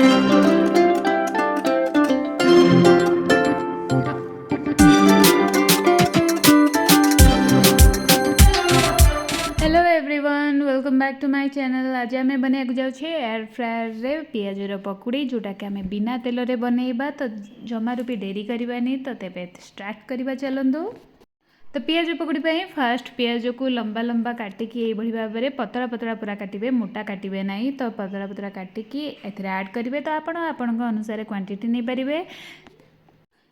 Hello everyone, welcome back to my channel. आज आम बना जाऊे एयर फ्रायर रे पियाजर पकुड़ी, जोटा कि आम बिना तेल रे बनइबा। तो जमारू भी डेरी करवानी। तो तेरे स्टार्ट करवा चलतु। तो पियाज पकुड़ी फास्ट पियाज को लंबा लंबा काटिकी ये भाव में पतला पतला पूरा काटे, मोटा काटे ना। तो पतला पतला काटिकी ऐड करेंगे। तो आपण अनुसार क्वांटिटी नहीं पारे।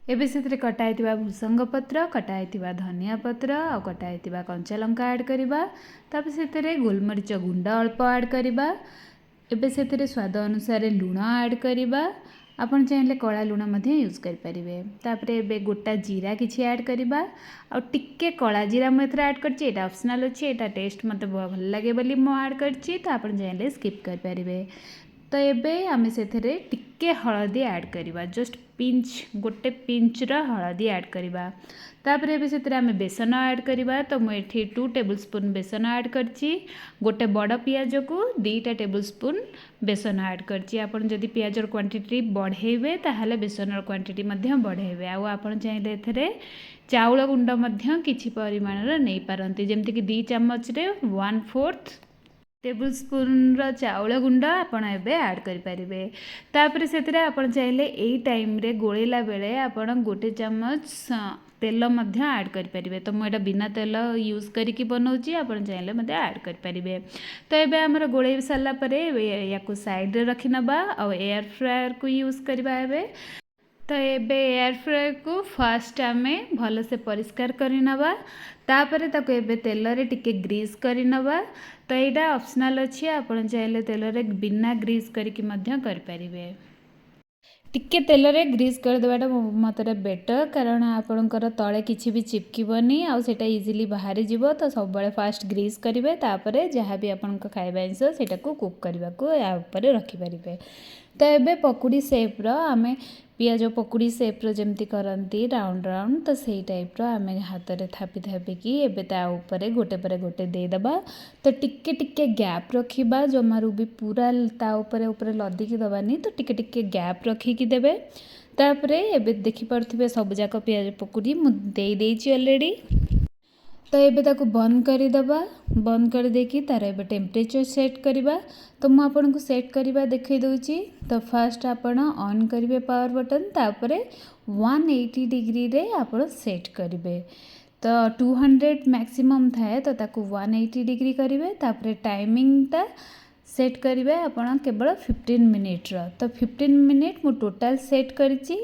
एबे से कटाई भूसंग पत्र, कटाई धनिया पत्र आ कटाई कंचा लंका ऐड करवा। तापर से गोलमरीच गुंड अल्प ऐड करवा। एबे से स्वाद अनुसार लुण ऐड करवा। आपन चाहिए कला लुण यूज करें। तापर एबे गोटा जीरा किसी ऐड करवा। आ टिके कला जीरा मुझे ऐड कर ऑप्शनल अच्छे। यहाँ टेस्ट मत भल लगे बोली मुझे ऐड कर। आपन चाहिए स्किप करें। तो ये आम से टिके हलदी ऐड करवा, जस्ट पिंच गोटे पिंचर हलदी ऐड करवा। तापर ये से बेसन ऐड करवा। तो मुझे 2 टेबल स्पून बेसन ऐड करची। गोटे बड़ पियाज को 2 टेबल स्पून बेसन ऐड करची। आपन जदि पियाजर क्वांटिटी बढ़ेबे ताहले बेसनर क्वांटिटी मध्य बढ़ेबे। आ आपन चाहिए एथरे चाउल गुंड मध्य किछि परिमाण रे नै पारंती, जेमति कि 2 चम्मच रे 1/4 टेबल स्पून चाउल गुंड आपड़ एबे ऐड करें। तापर से चाहिए यही टाइम रे गोलेला बेले आपड़ गोटे चम्मच तेल मध्य ऐड करें। तो मुझे बिना तेल यूज करके बनाऊँगी, आप चाहिए मत ऐड करें। तो ये आमर गोले सारापर या साइड रे रखी नवा। आ एयर फ्रायर को यूज करवा। तो ये एयर फ्रायर को फास्ट आम भल से परिष्कार करनवा। तापर ताको एबे तेल रे टिके ग्रीस करनवा। तो यहाँ ऑप्शनल अच्छी, आप चाहिए तेल रे बिना ग्रीस करके मध्य करें। टिके तेल रे ग्रीस करदेवाटा मतरे बेटर, कारण आपणकर तले किसी भी चिपकनी आटा इजिली बाहरी जीव। तो सब फास्ट ग्रीस करेंगे। तापर जहाँ भी आपण खाଇବା जिनस से कुक करने को या रखिपारे। तो ये पकुड़ी सेप्र आम पियाज पकुड़ी सेप्र जमती करती राउंड राउंड, तो सही टाइप्र आम हाथ में थापी थापिकी एबे ता ऊपर गोटे पर गोटे देदबा। तो टिके टिके गैप रखिबा, जमारू भी पूरा ता ऊपर ऊपर लदिकी दबानी। तो टिके टिके गैप रखिकी देबे। तापरे एबे देखि पारथिबे सब जाक पियाज पकुड़ी मु देई देइची ऑलरेडी। तो ये ताको बंद करदे। बंद कर देकी तार एबे टेम्परेचर सेट करवा। तो मुझे आपको सेट करवा देखई दूची। तो फास्ट आपण ऑन करेंगे पावर बटन। तापर 180 डिग्री रे आपण सेट करेंगे। तो 200 मैक्सिमम थाए, तो ताको 180 डिग्री करेंगे। तापर टाइमिंगटा सेट करेंगे आपण केवल 15 मिनिट। तो 15 मिनिट मु टोटाल सेट करिछि,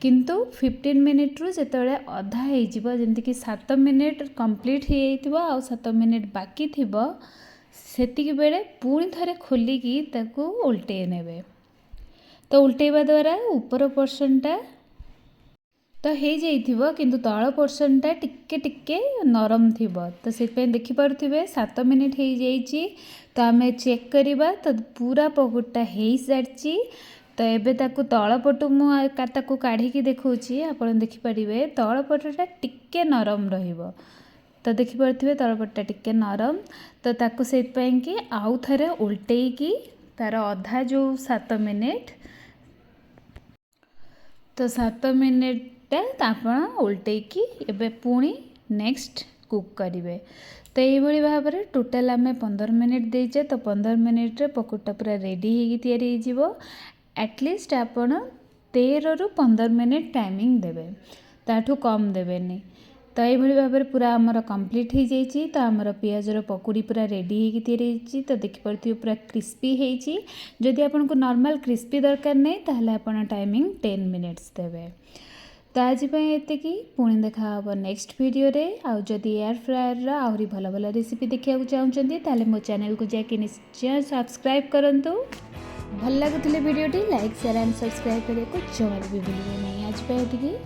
किंतु 15 मिनिट रु जेतेबेले अधा हो जमती कि 7 मिनिट कंप्लीट हो जाइथिबो आ 7 मिनिट बाकी थिबो, सेतिक बेले पुणी थरे खोलिकी ताकू उल्टे नेबे। तो उल्टेवा द्वारा ऊपर पोर्शनटा तो हो जाइथिबो, किंतु तळ पोर्शनटा टिके टिके नरम थिबो। तो से देखि पारुथिबे 7 मिनिट हो जाइछि। तो आम चेक करवा। तो पूरा पकुड़ीटा हो सारी। तो एबे ताकू तलपटू मुझे काढ़ी देखा। आप देखिपारे तलपटा टिके नरम रहिबो। तो देखिपारे तलपटा टिके नरम। तो ताकू सेइथपाई कि आउ थरे उल्टेकी तार अधा जो 7 मिनिट, तो 7 मिनिट आप उल्टेकी एबे पुणी नेक्स्ट कुक करेंगे। तो ये भाव में टोटाल आम 15 मिनिट देचे। तो 15 मिनिट रे पकुड़ीटा पूरा रेडी हो एटलिस्ट आपण 13 रु 15 मिनिट टाइमिंग देवे, ताठू कम देवेनी। तो ये भाव में पूरा आमर कंप्लीट हो जाइए। तो आमर पियाजर पकुड़ी पूरा रेडी हो। तो देखिपारे पूरा क्रिस्पी होती। जदि आपको नॉर्मल क्रिस्पी दरकार नहीं, ताहले आपण टाइमिंग 10 मिनिट्स देवे। तो आज ये पुणी देखा नेक्स्ट वीडियो रे। आउ जदि एयर फ्रायर आहरी भल भल रेसिपी देखा चाहते ताले मो चैनल को जाके निश्चय सब्सक्राइब करंतु। भल लगुले वीडियोटी लाइक शेयर एंड सब्सक्राइब करने को जमा भी भूलिए नहीं। आज ये